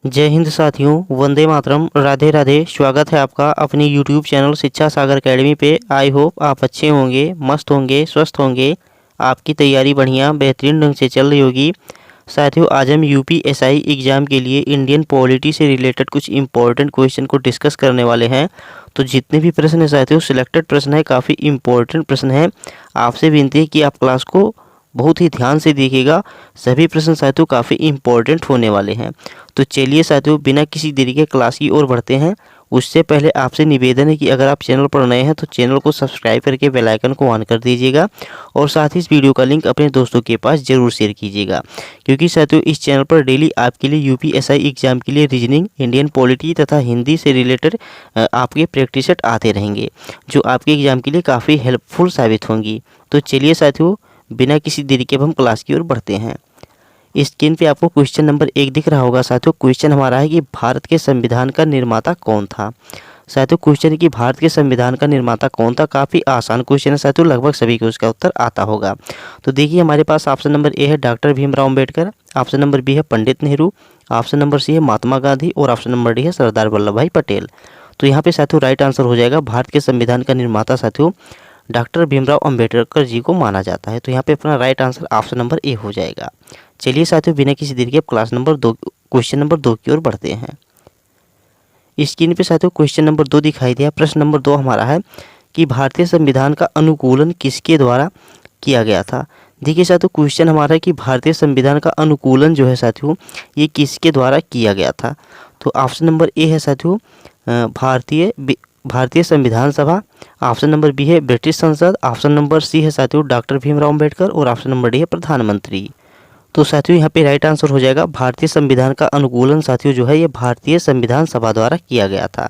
जय हिंद साथियों, वंदे मातरम, राधे राधे। स्वागत है आपका अपने यूट्यूब चैनल शिक्षा सागर एकेडमी पे। आई होप आप अच्छे होंगे, मस्त होंगे, स्वस्थ होंगे। आपकी तैयारी बढ़िया बेहतरीन ढंग से चल रही होगी। साथियों, आज हम यूपीएसआई एग्ज़ाम के लिए इंडियन पॉलिटी से रिलेटेड कुछ इंपॉर्टेंट क्वेश्चन को डिस्कस करने वाले हैं। तो जितने भी प्रश्न हैं साथियों, सिलेक्टेड प्रश्न है, काफ़ी इंपॉर्टेंट प्रश्न है। आपसे विनती है कि आप क्लास को बहुत ही ध्यान से देखिएगा। सभी प्रश्न साथियों काफ़ी इंपॉर्टेंट होने वाले हैं। तो चलिए साथियों, बिना किसी देरी के क्लास की ओर बढ़ते हैं। उससे पहले आपसे निवेदन है कि अगर आप चैनल पर नए हैं तो चैनल को सब्सक्राइब करके बेल आइकन को ऑन कर दीजिएगा और साथ ही इस वीडियो का लिंक अपने दोस्तों के पास ज़रूर शेयर कीजिएगा, क्योंकि साथियों इस चैनल पर डेली आपके लिए यूपीएसआई एग्जाम के लिए रीजनिंग, इंडियन पॉलिटी तथा हिंदी से रिलेटेड आपके प्रैक्टिस सेट आते रहेंगे, जो आपके एग्जाम के लिए काफ़ी हेल्पफुल साबित होंगी। तो चलिए साथियों, बिना किसी देरी के अब हम क्लास की ओर बढ़ते हैं। स्क्रीन पे आपको क्वेश्चन नंबर 1 दिख रहा होगा साथियों। क्वेश्चन हमारा है कि भारत के संविधान का निर्माता कौन था। साथियों क्वेश्चन है कि भारत के संविधान का निर्माता कौन था। काफ़ी आसान क्वेश्चन है साथियों, लगभग सभी को उसका उत्तर आता होगा। तो देखिए, हमारे पास ऑप्शन नंबर ए है doctor Bhimrao Ambedkar, option number B है Pandit Nehru, option number C है महात्मा गांधी और ऑप्शन नंबर डी है सरदार वल्लभ भाई पटेल। तो यहाँ पे साथियों राइट आंसर हो जाएगा, भारत के संविधान का निर्माता साथियों डॉक्टर भीमराव अंबेडकर जी को माना जाता है। तो यहाँ पे अपना राइट आंसर ऑप्शन नंबर ए हो जाएगा। चलिए साथियों, बिना किसी देरी के क्लास नंबर 2 क्वेश्चन नंबर 2 की ओर बढ़ते हैं। स्क्रीन पे साथियों क्वेश्चन नंबर 2 दिखाई दिया। प्रश्न नंबर 2 हमारा है कि भारतीय संविधान का अनुकूलन किसके द्वारा किया गया था। देखिए साथियों, क्वेश्चन हमारा है कि भारतीय संविधान का अनुकूलन जो है साथियों ये किसके द्वारा किया गया था। तो ऑप्शन नंबर ए है साथियों भारतीय संविधान सभा, ऑप्शन नंबर बी है ब्रिटिश संसद, ऑप्शन नंबर सी है साथियों डॉक्टर भीमराव अम्बेडकर और ऑप्शन नंबर डी है प्रधानमंत्री। तो साथियों यहाँ पे राइट आंसर हो जाएगा, भारतीय संविधान का अनुकूलन साथियों जो है ये भारतीय संविधान सभा द्वारा किया गया था।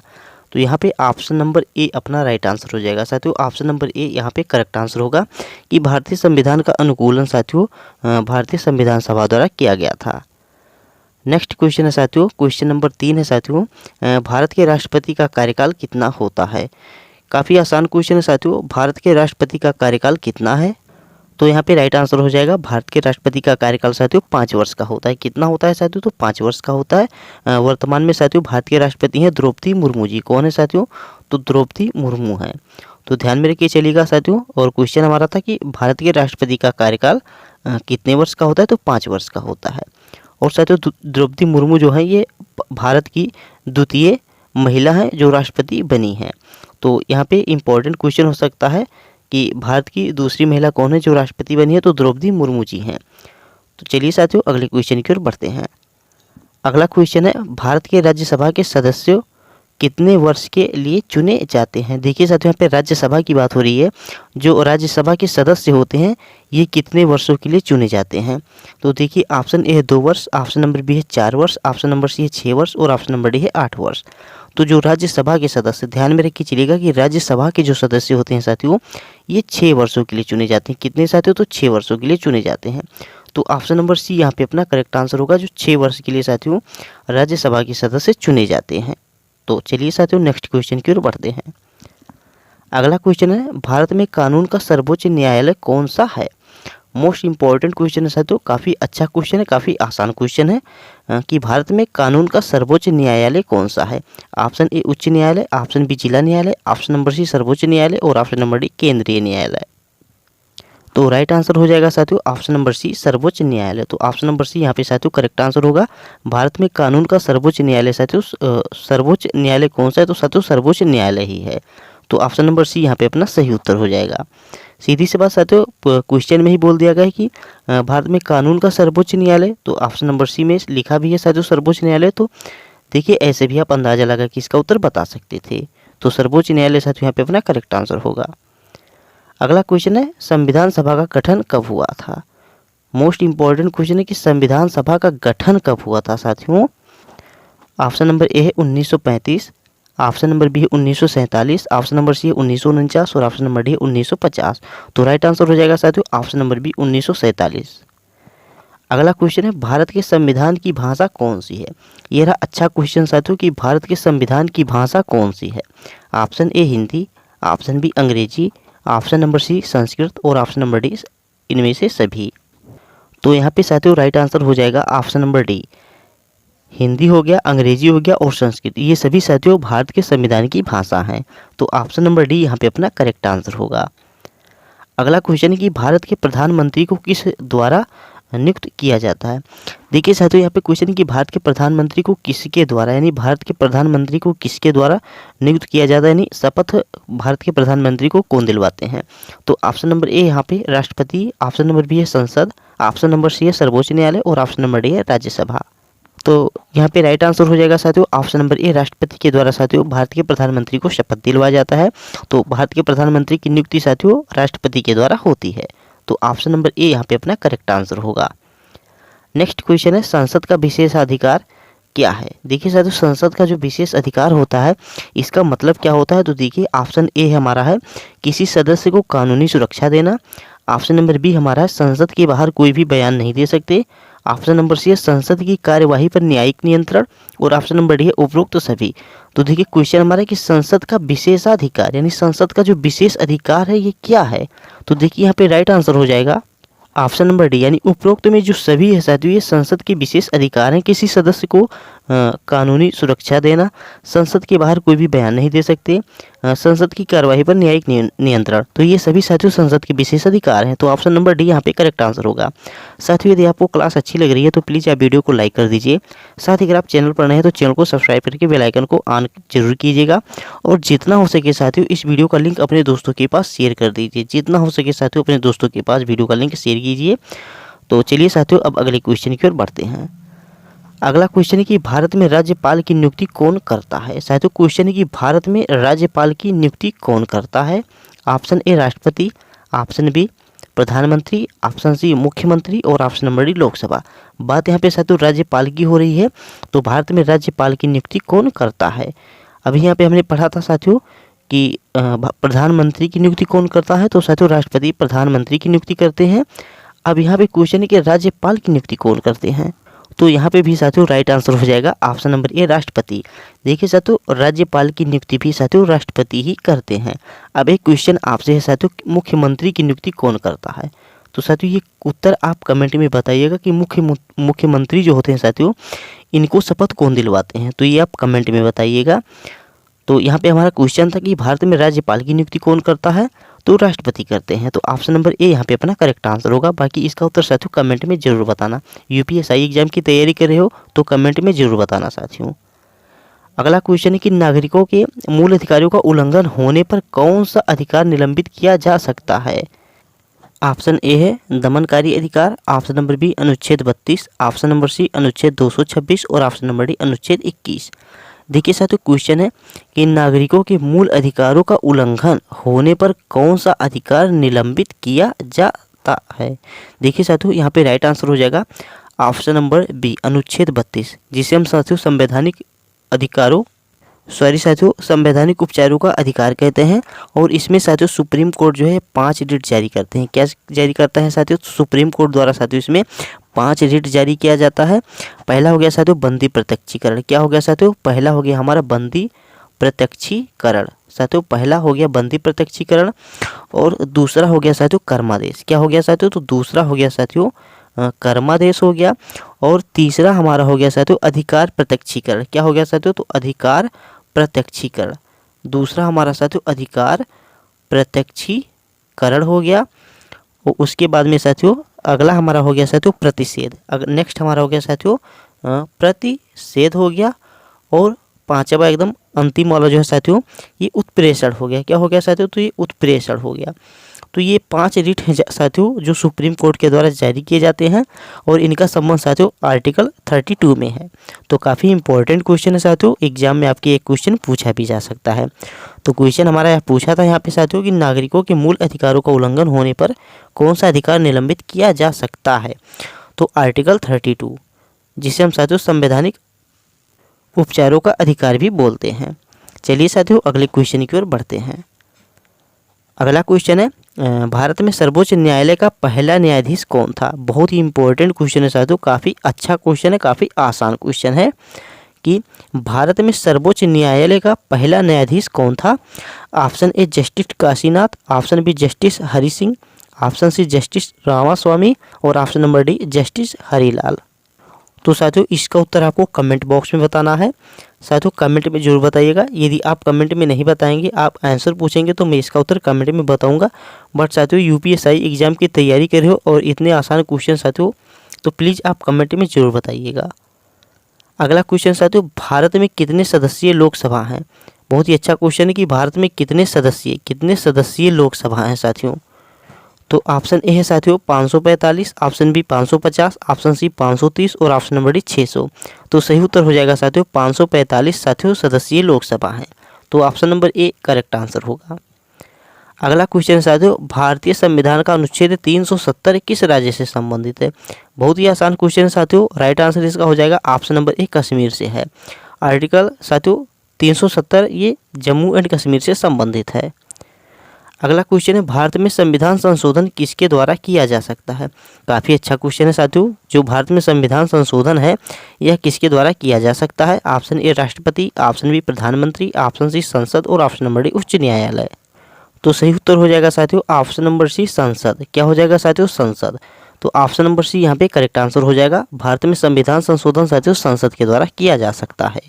तो यहाँ पे ऑप्शन नंबर ए अपना राइट आंसर हो जाएगा साथियों। ऑप्शन नंबर ए यहाँ पे करेक्ट आंसर होगा कि भारतीय संविधान का अनुकूलन साथियों भारतीय संविधान सभा द्वारा किया गया था। नेक्स्ट क्वेश्चन है साथियों, क्वेश्चन नंबर 3 है साथियों, भारत के राष्ट्रपति का कार्यकाल कितना होता है। काफ़ी आसान क्वेश्चन है साथियों, भारत के राष्ट्रपति का कार्यकाल कितना है। तो यहाँ पे राइट आंसर हो जाएगा, भारत के राष्ट्रपति का कार्यकाल साथियों 5 वर्ष का होता है। कितना होता है साथियों, तो 5 वर्ष का होता है। वर्तमान में साथियों भारत के राष्ट्रपति हैं द्रौपदी मुर्मू जी। कौन है साथियों, तो द्रौपदी मुर्मू है। तो ध्यान में रखिए चलिएगा साथियों। और क्वेश्चन हमारा था कि भारत के राष्ट्रपति का कार्यकाल कितने वर्ष का होता है, तो 5 वर्ष का होता है। और साथियों द्रौपदी मुर्मू जो है ये भारत की द्वितीय महिला है जो राष्ट्रपति बनी है। तो यहाँ पे इम्पोर्टेंट क्वेश्चन हो सकता है कि भारत की दूसरी महिला कौन है जो राष्ट्रपति बनी है, तो द्रौपदी मुर्मू जी हैं। तो चलिए साथियों अगले क्वेश्चन की ओर बढ़ते हैं। अगला क्वेश्चन है, भारत के राज्यसभा के सदस्य कितने वर्ष के लिए चुने जाते हैं। देखिए साथियों यहाँ पे राज्यसभा की बात हो रही है। जो राज्यसभा के सदस्य होते हैं ये कितने वर्षों के लिए चुने जाते हैं। तो देखिए ऑप्शन ए है 2 वर्ष, ऑप्शन नंबर बी है 4 वर्ष, ऑप्शन नंबर सी है 6 वर्ष और ऑप्शन नंबर डी है 8 वर्ष। तो जो राज्यसभा के सदस्य, ध्यान में रखिए चलिएगा कि राज्यसभा के जो सदस्य होते हैं साथियों ये 6 वर्षों के लिए चुने जाते हैं। कितने साथियों, तो 6 वर्षों के लिए चुने जाते हैं। तो ऑप्शन नंबर सी यहाँ पे अपना करेक्ट आंसर होगा, जो 6 वर्ष के लिए साथियों राज्यसभा के सदस्य चुने जाते हैं। तो चलिए साथियों नेक्स्ट क्वेश्चन की ओर बढ़ते हैं। अगला क्वेश्चन है, भारत में कानून का सर्वोच्च न्यायालय कौन सा है। मोस्ट इंपॉर्टेंट क्वेश्चन है साथियों, काफ़ी अच्छा क्वेश्चन है, काफ़ी आसान क्वेश्चन है कि भारत में कानून का सर्वोच्च न्यायालय कौन सा है। ऑप्शन ए उच्च न्यायालय, ऑप्शन बी जिला न्यायालय, ऑप्शन नंबर सी सर्वोच्च न्यायालय और ऑप्शन नंबर डी केंद्रीय न्यायालय। तो राइट आंसर हो जाएगा साथियों ऑप्शन नंबर सी सर्वोच्च न्यायालय। तो ऑप्शन नंबर सी यहाँ पे साथियों करेक्ट आंसर होगा। भारत में कानून का सर्वोच्च न्यायालय साथियों सर्वोच्च न्यायालय कौन सा है, तो साथियों सर्वोच्च न्यायालय ही है। तो ऑप्शन नंबर सी यहाँ पे अपना सही उत्तर हो जाएगा। सीधी सी बात साथियों, क्वेश्चन में ही बोल दिया गया है कि भारत में कानून का सर्वोच्च न्यायालय, तो ऑप्शन नंबर सी में लिखा भी है साथियों सर्वोच्च न्यायालय। तो देखिए ऐसे भी आप अंदाजा लगा कि इसका उत्तर बता सकते थे। तो सर्वोच्च न्यायालय साथियों यहाँ पे अपना करेक्ट आंसर होगा। अगला क्वेश्चन है, संविधान सभा का गठन कब हुआ था। मोस्ट इंपॉर्टेंट क्वेश्चन है कि संविधान सभा का गठन कब हुआ था साथियों। ऑप्शन नंबर ए है 1935, ऑप्शन नंबर बी है 1947, ऑप्शन नंबर सी है 1949 और ऑप्शन नंबर डी है 1950। तो राइट आंसर हो जाएगा साथियों ऑप्शन नंबर बी 1947। अगला क्वेश्चन है, भारत के संविधान की भाषा कौन सी है। यह रहा अच्छा क्वेश्चन साथियों कि भारत के संविधान की भाषा कौन सी है। Option A Hindi, option B Angrezi, option number C Sanskrit और ऑप्शन नंबर डी इनमें से सभी। तो यहाँ पे साथियों राइट आंसर हो जाएगा ऑप्शन नंबर डी हिंदी हो गया, अंग्रेजी हो गया और संस्कृत, ये सभी साथियों भारत के संविधान की भाषा हैं। तो ऑप्शन नंबर डी यहाँ पे अपना करेक्ट आंसर होगा। अगला क्वेश्चन है कि भारत के प्रधानमंत्री को किस द्वारा नियुक्त किया जाता है। देखिए साथियों यहाँ पे क्वेश्चन है कि भारत के प्रधानमंत्री को किसके द्वारा, यानी भारत के प्रधानमंत्री को किसके द्वारा नियुक्त किया जाता है, यानी शपथ भारत के प्रधानमंत्री को कौन दिलवाते हैं। तो ऑप्शन नंबर ए यहाँ पे राष्ट्रपति, ऑप्शन नंबर बी है संसद, ऑप्शन नंबर सी है सर्वोच्च न्यायालय और ऑप्शन नंबर डी है राज्यसभा। तो यहाँ पे राइट आंसर हो जाएगा साथियों ऑप्शन नंबर ए, राष्ट्रपति के द्वारा साथियों भारत के प्रधानमंत्री को शपथ दिलवाया जाता है। तो भारत के प्रधानमंत्री की नियुक्ति साथियों राष्ट्रपति के द्वारा होती है। तो ऑप्शन नंबर ए यहाँ पे अपना करेक्ट आंसर होगा। नेक्स्ट क्वेश्चन है संसद का विशेषाधिकार क्या है। देखिए साथियों संसद का जो विशेष अधिकार होता है इसका मतलब क्या होता है। तो देखिए ऑप्शन ए हमारा है किसी सदस्य को कानूनी सुरक्षा देना, ऑप्शन नंबर बी हमारा है संसद के बाहर कोई भी बयान नहीं दे सकते, ऑप्शन नंबर सी है संसद की कार्यवाही पर न्यायिक नियंत्रण और ऑप्शन नंबर डी है उपरोक्त सभी। तो देखिए क्वेश्चन हमारा है कि संसद का विशेषाधिकार यानी संसद का जो विशेष अधिकार है ये क्या है। तो देखिए यहाँ पे राइट आंसर हो जाएगा ऑप्शन नंबर डी यानी उपरोक्त में जो सभी है साथियों ये संसद के विशेष अधिकार हैं। किसी सदस्य को कानूनी सुरक्षा देना, संसद के बाहर कोई भी बयान नहीं दे सकते, संसद की कार्यवाही पर न्यायिक नियंत्रण, तो ये सभी साथियों संसद के विशेष अधिकार हैं। तो ऑप्शन नंबर डी यहाँ पे करेक्ट आंसर होगा। साथियों यदि आपको क्लास अच्छी लग रही है तो प्लीज़ आप वीडियो को लाइक कर दीजिए। साथ ही अगर आप चैनल पर नए हैं तो चैनल को सब्सक्राइब करके बेल आइकन को ऑन जरूर कीजिएगा और जितना हो सके साथियों इस वीडियो का लिंक अपने दोस्तों के पास शेयर कर दीजिए। जितना हो सके साथियों अपने दोस्तों के पास वीडियो का लिंक शेयर कीजिए। तो चलिए साथियों अब अगले क्वेश्चन की ओर बढ़ते हैं। अगला क्वेश्चन है कि भारत में राज्यपाल की नियुक्ति कौन करता है। साथियों क्वेश्चन है कि भारत में राज्यपाल की नियुक्ति कौन करता है। ऑप्शन ए राष्ट्रपति, ऑप्शन बी प्रधानमंत्री, ऑप्शन सी मुख्यमंत्री और ऑप्शन नंबर डी लोकसभा। बात यहाँ पे साथियों राज्यपाल की हो रही है। तो भारत में राज्यपाल की नियुक्ति कौन करता है। अभी यहाँ पे हमने पढ़ा था साथियों कि प्रधानमंत्री की नियुक्ति कौन करता है। तो साथियों राष्ट्रपति प्रधानमंत्री की नियुक्ति करते हैं। अब यहाँ पे क्वेश्चन है कि राज्यपाल की नियुक्ति कौन करते हैं। तो यहाँ पे भी साथियों राइट आंसर हो जाएगा ऑप्शन नंबर ए राष्ट्रपति। देखिए साथियों राज्यपाल की नियुक्ति भी साथियों राष्ट्रपति ही करते हैं। अब एक क्वेश्चन आपसे है साथियों मुख्यमंत्री की नियुक्ति कौन करता है। तो साथियों ये उत्तर आप कमेंट में बताइएगा कि मुख्यमंत्री जो होते हैं साथियों इनको शपथ कौन दिलवाते हैं। तो ये आप कमेंट में बताइएगा। तो यहाँ पे हमारा क्वेश्चन था कि भारत में राज्यपाल की नियुक्ति कौन करता है। तो राष्ट्रपति करते हैं। तो ऑप्शन नंबर ए यहाँ पे अपना करेक्ट आंसर होगा। बाकी इसका उत्तर साथियों कमेंट में जरूर बताना। यूपीएससी एग्जाम की तैयारी कर रहे हो तो कमेंट में जरूर बताना साथियों। अगला क्वेश्चन है कि नागरिकों के मूल अधिकारों का उल्लंघन होने पर कौन सा अधिकार निलंबित किया जा सकता है। ऑप्शन ए है दमनकारी अधिकार, ऑप्शन नंबर बी अनुच्छेद 32, ऑप्शन नंबर सी अनुच्छेद 226 और ऑप्शन नंबर डी अनुच्छेद 21। देखिए साथियों क्वेश्चन है कि नागरिकों के मूल अधिकारों का उल्लंघन होने पर कौन सा अधिकार निलंबित किया जाता है। देखिए साथियों यहाँ पे राइट आंसर हो जाएगा ऑप्शन नंबर बी अनुच्छेद 32, जिसे हम साथियों संवैधानिक उपचारों का अधिकार कहते हैं। और इसमें साथियों सुप्रीम कोर्ट जो है 5 रिट जारी करते हैं। क्या जारी करता है साथियों, सुप्रीम कोर्ट द्वारा साथियों इसमें 5 रिट जारी किया जाता है। पहला हो गया साथियों बंदी प्रत्यक्षीकरण। क्या हो गया साथियों, पहला हो गया हमारा बंदी प्रत्यक्षीकरण। साथियों पहला हो गया बंदी प्रत्यक्षीकरण और दूसरा हो गया साथियों कर्मादेश। क्या हो गया साथियों, तो दूसरा हो गया साथियों कर्मादेश हो गया और तीसरा हमारा हो गया साथियों अधिकार प्रत्यक्षीकरण। क्या हो गया साथियों, तो अधिकार प्रत्यक्षीकरण। दूसरा हमारा साथियों अधिकार प्रत्यक्षीकरण हो गया। और उसके बाद में साथियों अगला हमारा हो गया साथियों प्रतिषेध। नेक्स्ट हमारा हो गया साथियों प्रतिषेध हो गया। और पांचवा एकदम अंतिम वाला जो है साथियों ये उत्प्रेषण हो गया। क्या हो गया साथियों, तो ये उत्प्रेषण हो गया। तो ये 5 रिट हैं साथियों जो सुप्रीम कोर्ट के द्वारा जारी किए जाते हैं और इनका संबंध साथियों आर्टिकल 32 में है। तो काफ़ी इंपॉर्टेंट क्वेश्चन है साथियों, एग्जाम में आपके एक क्वेश्चन पूछा भी जा सकता है। तो क्वेश्चन हमारा पूछा था यहाँ पे साथियों कि नागरिकों के मूल अधिकारों का उल्लंघन होने पर कौन सा अधिकार निलंबित किया जा सकता है। तो आर्टिकल 32 जिसे हम साथियों संवैधानिक उपचारों का अधिकार भी बोलते हैं। चलिए साथियों अगले क्वेश्चन की ओर बढ़ते हैं। अगला क्वेश्चन है भारत में सर्वोच्च न्यायालय का पहला न्यायाधीश कौन था। बहुत ही इंपॉर्टेंट क्वेश्चन है साथियों, काफ़ी अच्छा क्वेश्चन है, काफ़ी आसान क्वेश्चन है कि भारत में सर्वोच्च न्यायालय का पहला न्यायाधीश कौन था। Option A justice Kashinath, option B justice Hari Singh, option C justice Ramaswamy और option number D justice Harilal. तो साथियों इसका उत्तर आपको कमेंट बॉक्स में बताना है। साथियों कमेंट में जरूर बताइएगा। यदि आप कमेंट में नहीं बताएंगे, आप आंसर पूछेंगे तो मैं इसका उत्तर कमेंट में बताऊंगा। बट साथियों यूपीएससी एग्जाम की तैयारी कर रहे हो और इतने आसान क्वेश्चन साथियों, तो प्लीज़ आप कमेंट में जरूर बताइएगा। अगला क्वेश्चन साथियों, भारत में कितने सदस्यीय लोकसभा हैं? बहुत ही अच्छा क्वेश्चन है कि भारत में कितने सदस्यीय लोकसभा हैं साथियों। तो ऑप्शन ए है साथियों 545, ऑप्शन बी 550, ऑप्शन सी 530 और ऑप्शन नंबर डी 600। तो सही उत्तर हो जाएगा साथियों 545 साथियों सदस्यीय लोकसभा है। तो option number A correct answer होगा। अगला क्वेश्चन साथियों, भारतीय संविधान का अनुच्छेद 370 किस राज्य से संबंधित है? बहुत ही आसान क्वेश्चन है साथियों। राइट आंसर इसका हो जाएगा ऑप्शन नंबर ए कश्मीर से है। आर्टिकल साथियों 370 ये जम्मू एंड कश्मीर से संबंधित है। अगला क्वेश्चन है, भारत में संविधान संशोधन किसके द्वारा किया जा सकता है? काफ़ी अच्छा क्वेश्चन है साथियों। जो भारत में संविधान संशोधन है यह किसके द्वारा किया जा सकता है? ऑप्शन ए राष्ट्रपति, ऑप्शन बी प्रधानमंत्री, ऑप्शन सी संसद और ऑप्शन नंबर डी उच्च न्यायालय। तो सही उत्तर हो जाएगा साथियों ऑप्शन नंबर सी संसद। क्या हो जाएगा साथियों? संसद। तो ऑप्शन नंबर सी यहाँ पे करेक्ट आंसर हो जाएगा। भारत में संविधान संशोधन साथियों संसद के द्वारा किया जा सकता है।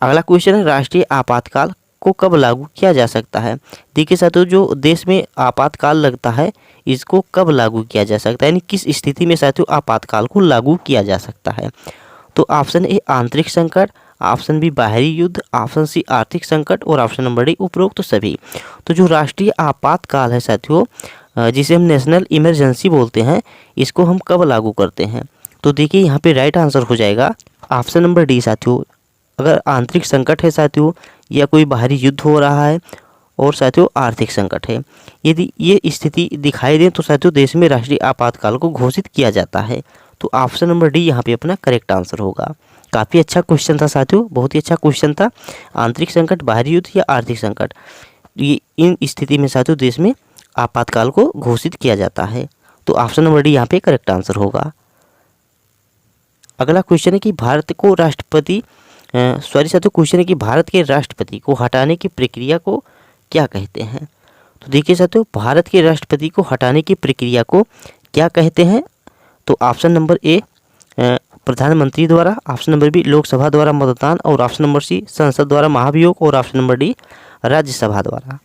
अगला क्वेश्चन है, राष्ट्रीय आपातकाल को कब लागू किया जा सकता है? देखिए साथियों, जो देश में आपातकाल लगता है इसको कब लागू किया जा सकता है, यानी किस स्थिति में साथियों आपातकाल को लागू किया जा सकता है? तो ऑप्शन ए आंतरिक संकट, ऑप्शन बी बाहरी युद्ध, ऑप्शन सी आर्थिक संकट और ऑप्शन नंबर डी उपरोक्त तो सभी। तो जो राष्ट्रीय आपातकाल है साथियों, जिसे हम नेशनल इमरजेंसी बोलते हैं, इसको हम कब लागू करते हैं? तो देखिए यहाँ पे राइट आंसर हो जाएगा ऑप्शन नंबर डी साथियों। अगर आंतरिक संकट है साथियों, या कोई बाहरी युद्ध हो रहा है और साथियों आर्थिक संकट है, यदि ये स्थिति दिखाई दे तो साथियों देश में राष्ट्रीय आपातकाल को घोषित किया जाता है। तो ऑप्शन नंबर डी यहाँ पे अपना करेक्ट आंसर होगा। काफ़ी अच्छा क्वेश्चन था साथियों, बहुत ही अच्छा क्वेश्चन था। आंतरिक संकट, बाहरी युद्ध या आर्थिक संकट, ये इन स्थिति में साथियों देश में आपातकाल को घोषित किया जाता है। तो ऑप्शन नंबर डी यहाँ पे करेक्ट आंसर होगा। अगला क्वेश्चन है कि भारत को राष्ट्रपति साथियों क्वेश्चन है कि भारत के राष्ट्रपति को हटाने की प्रक्रिया को क्या कहते हैं? तो देखिए साथियों, भारत के राष्ट्रपति को हटाने की प्रक्रिया को क्या कहते हैं? तो ऑप्शन नंबर ए प्रधानमंत्री द्वारा, ऑप्शन नंबर बी लोकसभा द्वारा मतदान और ऑप्शन नंबर सी संसद द्वारा महाभियोग और ऑप्शन नंबर डी राज्यसभा द्वारा।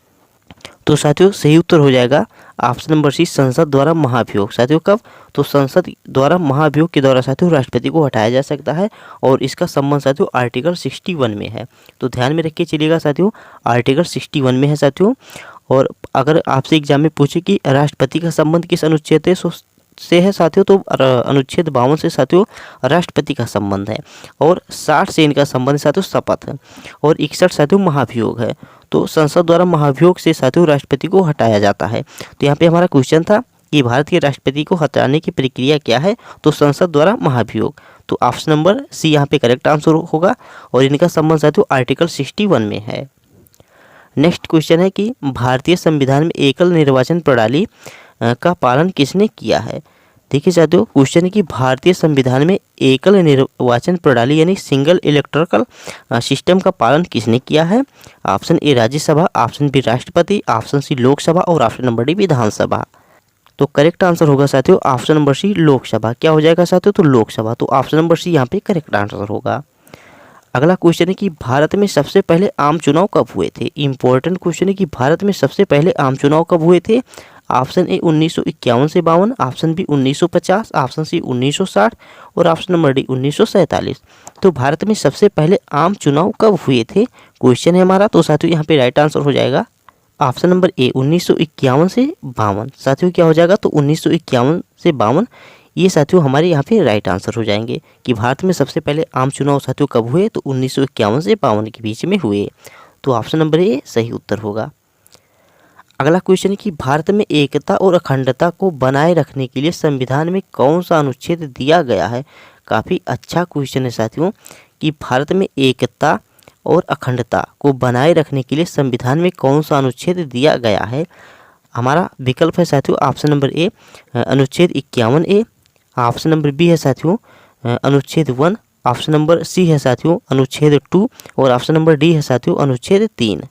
तो साथियों सही उत्तर हो जाएगा ऑप्शन नंबर सी संसद द्वारा महाभियोग। साथियों कब? तो संसद द्वारा महाभियोग के द्वारा साथियों राष्ट्रपति को हटाया जा सकता है और इसका संबंध साथियों आर्टिकल 61 में है। तो ध्यान में रख के चलिएगा साथियों, आर्टिकल 61 में है साथियों। और अगर आपसे एग्जाम में पूछे कि राष्ट्रपति का संबंध किस अनुच्छेद से है साथियों, तो अनुच्छेद 52 से साथियों राष्ट्रपति का संबंध है और 60 से इनका संबंध साथियों शपथ है और 61 साथियों महाभियोग है। तो संसद द्वारा महाभियोग से साथियों राष्ट्रपति को हटाया जाता है। तो यहाँ पे हमारा क्वेश्चन था कि भारत के राष्ट्रपति को हटाने की प्रक्रिया क्या है? तो संसद द्वारा महाभियोग। तो ऑप्शन नंबर सी यहाँ पे करेक्ट आंसर होगा और इनका संबंध साथियों आर्टिकल 61 में है। नेक्स्ट क्वेश्चन है कि भारतीय संविधान में एकल निर्वाचन प्रणाली का पालन किसने किया है? देखिए साथियों, क्वेश्चन है कि भारतीय संविधान में एकल निर्वाचन प्रणाली यानी सिंगल इलेक्ट्रल सिस्टम का पालन किसने किया है? Option A Rajya Sabha, option B राष्ट्रपति, ऑप्शन सी लोकसभा और ऑप्शन नंबर डी विधानसभा। तो करेक्ट आंसर होगा साथियों ऑप्शन नंबर सी लोकसभा। क्या हो जाएगा साथियों? तो लोकसभा। तो ऑप्शन नंबर सी यहाँ पे करेक्ट आंसर होगा। अगला क्वेश्चन है कि भारत में सबसे पहले आम चुनाव कब हुए थे? इंपॉर्टेंट क्वेश्चन है कि भारत में सबसे पहले आम चुनाव कब हुए थे? ऑप्शन ए 1951 से 52, ऑप्शन बी 1950, ऑप्शन सी 1960 और ऑप्शन नंबर डी 1947। तो भारत में सबसे पहले आम चुनाव कब हुए थे क्वेश्चन है हमारा। तो साथियों यहाँ पे राइट आंसर हो जाएगा ऑप्शन नंबर ए 1951 से 52। साथियों क्या हो जाएगा? तो 1951 से 52 ये साथियों हमारे यहाँ पे राइट आंसर हो जाएंगे कि भारत में सबसे पहले आम चुनाव साथियों कब हुए? तो 1951 से 52 के बीच में हुए। तो ऑप्शन नंबर ए सही उत्तर होगा। अगला क्वेश्चन है कि भारत में एकता और अखंडता को बनाए रखने के लिए संविधान में कौन सा अनुच्छेद दिया गया है? काफ़ी अच्छा क्वेश्चन है साथियों कि भारत में एकता और अखंडता को बनाए रखने के लिए संविधान में कौन सा अनुच्छेद दिया गया है? हमारा विकल्प है साथियों ऑप्शन नंबर ए अनुच्छेद 51A, ऑप्शन नंबर बी है साथियों अनुच्छेद 1, ऑप्शन नंबर सी है साथियों अनुच्छेद 2 और ऑप्शन नंबर डी है साथियों अनुच्छेद 3।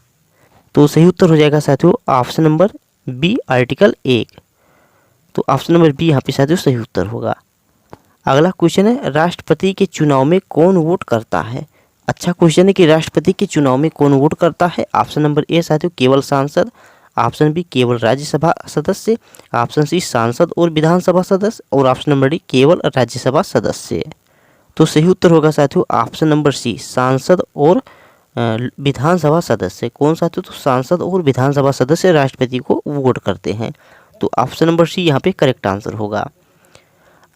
तो सही उत्तर हो जाएगा साथियों ऑप्शन नंबर बी आर्टिकल 1। तो ऑप्शन नंबर बी यहाँ पे साथियों सही उत्तर होगा। अगला क्वेश्चन है राष्ट्रपति के चुनाव में कौन वोट करता है। अच्छा क्वेश्चन है कि राष्ट्रपति के चुनाव में कौन वोट करता है। ऑप्शन नंबर ए साथियों केवल सांसद, ऑप्शन बी केवल राज्यसभा सदस्य, ऑप्शन सी सांसद और विधानसभा सदस्य और ऑप्शन नंबर डी केवल राज्यसभा सदस्य। तो सही उत्तर होगा साथियों ऑप्शन नंबर सी सांसद और विधानसभा सदस्य। कौन साथियों, तो सांसद और विधानसभा सदस्य राष्ट्रपति को वोट करते हैं। तो ऑप्शन नंबर सी यहाँ पे करेक्ट आंसर होगा।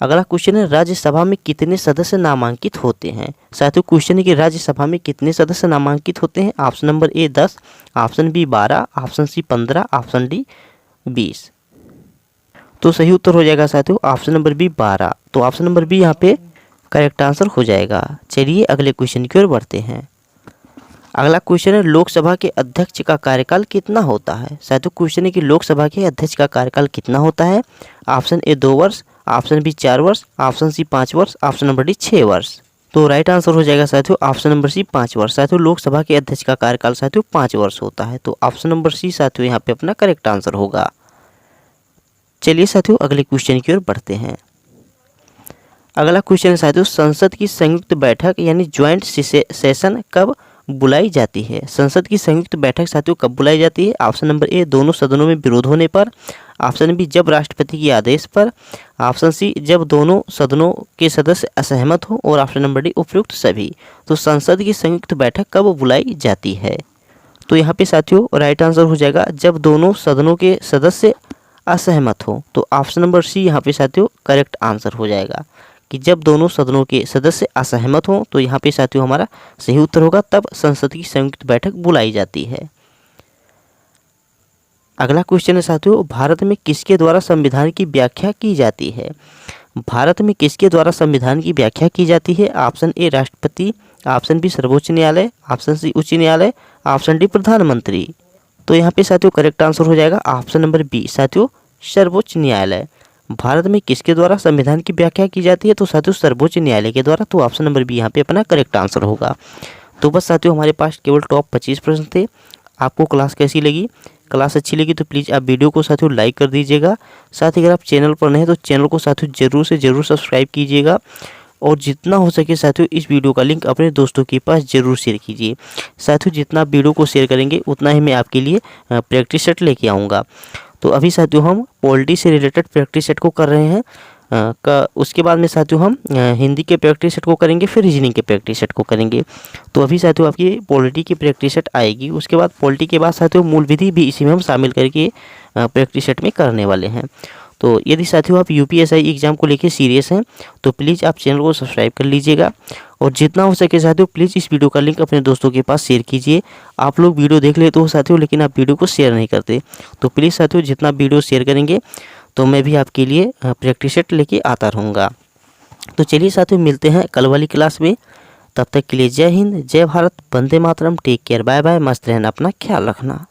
अगला क्वेश्चन है राज्यसभा में कितने सदस्य नामांकित होते हैं। साथियों क्वेश्चन है कि राज्यसभा में कितने सदस्य नामांकित होते हैं। Option number A 10, option B 12, option C 15, option D 20। तो सही उत्तर हो जाएगा साथियों ऑप्शन नंबर बी 12। तो ऑप्शन नंबर बी यहाँ पे करेक्ट आंसर हो जाएगा। चलिए अगले क्वेश्चन की ओर बढ़ते हैं। अगला क्वेश्चन है लोकसभा के अध्यक्ष का कार्यकाल कितना होता है। साथियों क्वेश्चन है कि लोकसभा के अध्यक्ष का कार्यकाल कितना होता है। ऑप्शन ए 2 वर्ष, ऑप्शन बी 4 वर्ष, ऑप्शन सी 5 वर्ष, ऑप्शन नंबर डी 6 वर्ष। तो राइट आंसर हो जाएगा साथियों ऑप्शन नंबर सी 5 वर्ष। साथियों लोकसभा के अध्यक्ष का कार्यकाल साथियों 5 वर्ष होता है। तो ऑप्शन नंबर सी साथियों यहाँ पे अपना करेक्ट आंसर होगा। चलिए साथियों अगले क्वेश्चन की ओर बढ़ते हैं। अगला क्वेश्चन है साथियों संसद की संयुक्त बैठक यानी ज्वाइंट सेशन कब बुलाई जाती है। संसद की संयुक्त बैठक साथियों कब बुलाई जाती है। ऑप्शन नंबर ए दोनों सदनों में विरोध होने पर, ऑप्शन बी जब राष्ट्रपति के आदेश पर, ऑप्शन सी जब दोनों सदनों के सदस्य असहमत हो और ऑप्शन नंबर डी उपयुक्त सभी। तो संसद की संयुक्त बैठक कब बुलाई जाती है। तो यहाँ पे साथियों राइट आंसर हो जाएगा जब दोनों सदनों के सदस्य असहमत हो। तो ऑप्शन नंबर सी यहाँ पे साथियों करेक्ट आंसर हो जाएगा कि जब दोनों सदनों के सदस्य असहमत हों। तो यहाँ पे साथियों हमारा सही उत्तर होगा तब संसद की संयुक्त बैठक बुलाई जाती है। अगला क्वेश्चन है साथियों भारत में किसके द्वारा संविधान की व्याख्या की जाती है। भारत में किसके द्वारा संविधान की व्याख्या की जाती है। ऑप्शन ए राष्ट्रपति, ऑप्शन बी सर्वोच्च न्यायालय, ऑप्शन सी उच्च न्यायालय, ऑप्शन डी प्रधानमंत्री। तो यहाँ पे साथियों करेक्ट आंसर हो जाएगा ऑप्शन नंबर बी साथियों सर्वोच्च न्यायालय। भारत में किसके द्वारा संविधान की व्याख्या की जाती है। तो साथियों सर्वोच्च न्यायालय के द्वारा। तो ऑप्शन नंबर बी यहाँ पे अपना करेक्ट आंसर होगा। तो बस साथियों हमारे पास केवल टॉप 25 प्रश्न थे। आपको क्लास कैसी लगी। क्लास अच्छी लगी तो प्लीज़ आप वीडियो को साथियों लाइक कर दीजिएगा। साथ ही अगर आप चैनल पर नए हैं तो चैनल को साथियों जरूर से जरूर सब्सक्राइब कीजिएगा और जितना हो सके साथियों इस वीडियो का लिंक अपने दोस्तों के पास जरूर शेयर कीजिए। साथियों जितना आप वीडियो को शेयर करेंगे उतना ही मैं आपके लिए प्रैक्टिस सेट लेके आऊँगा। तो अभी साथियों हम पॉलिटी से रिलेटेड प्रैक्टिस सेट को कर रहे हैं उसके बाद में साथियों हम हिंदी के प्रैक्टिस सेट को करेंगे, फिर रीजनिंग के प्रैक्टिस सेट को करेंगे। तो अभी साथियों आपकी पॉलिटी की प्रैक्टिस सेट आएगी। उसके बाद पॉलिटी के बाद साथियों मूल विधि भी इसी में हम शामिल करके प्रैक्टिस सेट में करने वाले हैं। तो यदि साथियों आप यूपीएससी एग्जाम को लेकर सीरियस हैं तो प्लीज़ आप चैनल को सब्सक्राइब कर लीजिएगा और जितना हो सके साथियों प्लीज़ इस वीडियो का लिंक अपने दोस्तों के पास शेयर कीजिए। आप लोग वीडियो देख लेते हो साथियों लेकिन आप वीडियो को शेयर नहीं करते। तो प्लीज़ साथियों जितना वीडियो शेयर करेंगे तो मैं भी आपके लिए प्रैक्टिस सेट लेके आता रहूँगा। तो चलिए साथियों मिलते हैं कल वाली क्लास में। तब तक के लिए जय हिंद, जय Bharat, Vande Mataram, take care, bye bye, मस्त रहना, अपना ख्याल रखना।